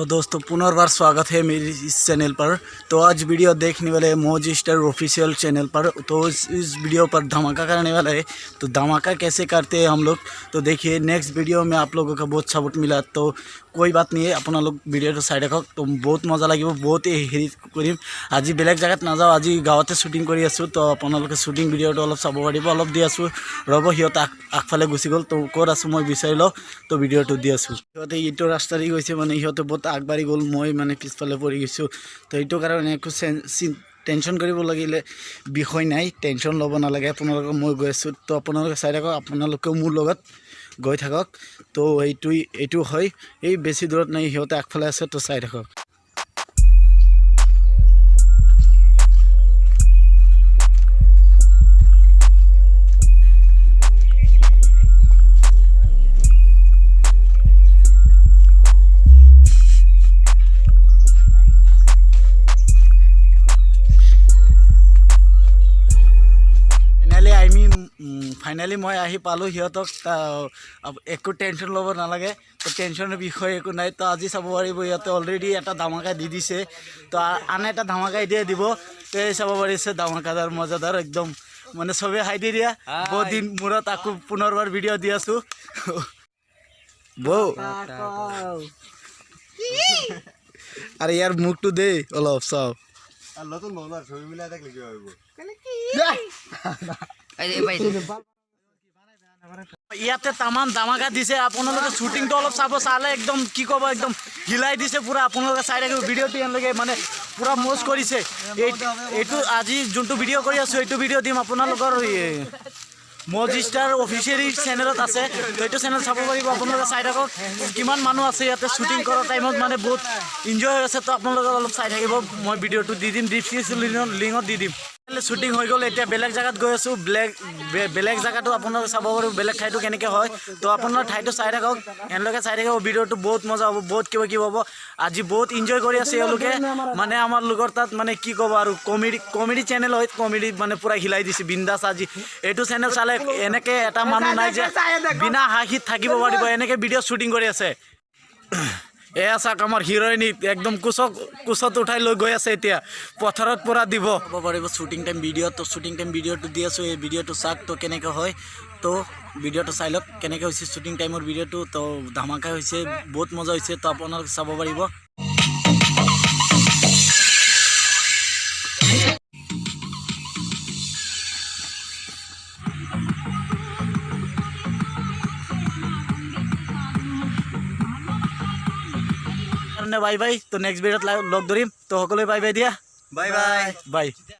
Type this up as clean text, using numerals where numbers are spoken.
तो दोस्तों पुनर्बार स्वागत है मेरी इस चैनल पर। तो आज वीडियो देखने वाले हैं मौज स्टार ऑफिशियल चैनल पर। तो इस वीडियो पर धमाका करने वाला है। तो धमाका कैसे करते हैं हम लोग, तो देखिए नेक्स्ट वीडियो में आप लोगों का बहुत सपोर्ट मिला। तो कोई बात नहीं है, अपना लोग वीडियो तो साइड रखक। तो बहुत मजा लगे, बहुत हेरी करिम। आज बेलेग जगत नाजाओ, आज गाँवते शूटिंग कर आसो। तो अपना शूटिंग वीडियो तो अलग चाब पारिब, अलग दी आसो। रब सीत आगफाले गुसि गल। तो कत आसो मैं विचारि लो। तो वीडियो तो दी आसो। सीते इटो रास्ता दी गई मैं सीते बहुत আগবাঢ়ি গ'ল, মই মানে পিছফালে পৰি গৈছোঁ। তো এইটো কাৰণে একো টেনশ্যন কৰিব লাগিলে বিষয় নাই, টেনশ্যন ল'ব নালাগে। আপোনালোকক মই গৈ আছোঁ, তো আপোনালোকে চাই থাকক, আপোনালোকেও মোৰ লগত গৈ থাকক। তো এইটো হয়, এই বেছি দূৰত নাই, সিহঁতে আগফালে আছে। তো চাই থাকক। फाइनली मैं आहि पालो सिहतक। एको टेंशन लब नालागे। तो टेंशनर विषय एको ना। तो आज चाब पारिब इहते अलरेडी एटा धामाका दी दिसे। तो आन एटा धामाका इदिए দিব। तो चाब पारिছে धामाकादार मजादार एकदम माने सबे हाई दे दिया। बहुत दिन मूरत आकु पुनर्बार भिडिओ दी आसु। बो अरे यार मुखटू दे अलप सब नतुन बंगार छवि मिला देखले কি হইব। ইয়াতে তামান ধামাকা দিছে। আপোনালোকে শুটিংটো অলপ চাব, চালে একদম কি ক'ব, একদম হিলাই দিছে পুৰা। আপোনালোকে চাই থাকিব ভিডিঅ'টো, এনেকৈ মানে পুৰা মজ কৰিছে। এইটো আজি যোনটো ভিডিঅ' কৰি আছোঁ, এইটো ভিডিঅ' দিম আপোনালোকৰ মজ ষ্টাৰ অফিচিয়েল চেনেলত আছে। তো এইটো চেনেল চাব পাৰিব, আপোনালোকে চাই থাকক। কিমান মানুহ আছে ইয়াতে শ্বুটিং কৰা টাইমত, মানে বহুত এনজয় হৈ আছে। তো আপোনালোকে অলপ চাই থাকিব, মই ভিডিঅ'টো দি দিম, ডিছক্ৰিপশ্যন লিংকত দি দিম। শ্বুটিং হৈ গ'ল, এতিয়া বেলেগ জেগাত গৈ আছোঁ। বেলেগ জেগাটো আপোনালোকে চাব পাৰিব, বেলেগ ঠাইটো কেনেকৈ হয়। তো আপোনাৰ ঠাইটো চাই থাকক, এওঁলোকে চাই থাকিব। ভিডিঅ'টো বহুত মজা হ'ব, বহুত কিবা কিবি হ'ব। আজি বহুত এনজয় কৰি আছে এওঁলোকে, মানে আমাৰ লগৰ তাত মানে কি ক'ব আৰু কমেডি চেনেল হয়। কমেডি মানে পূৰা হিলাই দিছে বিন্দাছ। আজি এইটো চেনেল চালে এনেকৈ এটা মানুহ নাই যে বিনা হাঁহিত থাকিব পাৰিব, এনেকৈ ভিডিঅ' শ্বুটিং কৰি আছে। এয়া চাওক আমাৰ হিৰইনিক একদম কোচত উঠাই লৈ গৈ আছে। এতিয়া পথাৰত পৰা দিব পাৰিব শ্বুটিং টাইম ভিডিঅ'। তো শ্বুটিং টাইম ভিডিঅ'টো দি আছোঁ। এই ভিডিঅ'টো চাওক তো কেনেকৈ হয়। তো ভিডিঅ'টো চাই লওক কেনেকৈ হৈছে শ্বুটিং টাইমৰ ভিডিঅ'টো। তো ধামাকা হৈছে, বহুত মজা হৈছে। তো আপোনালোকে চাব পাৰিব। Bye bye. তো নেক্সট ভিডিঅ'ত লগ ধৰিম। তো সকলোৱে বাই বাই দিয়া। Bye bye bye.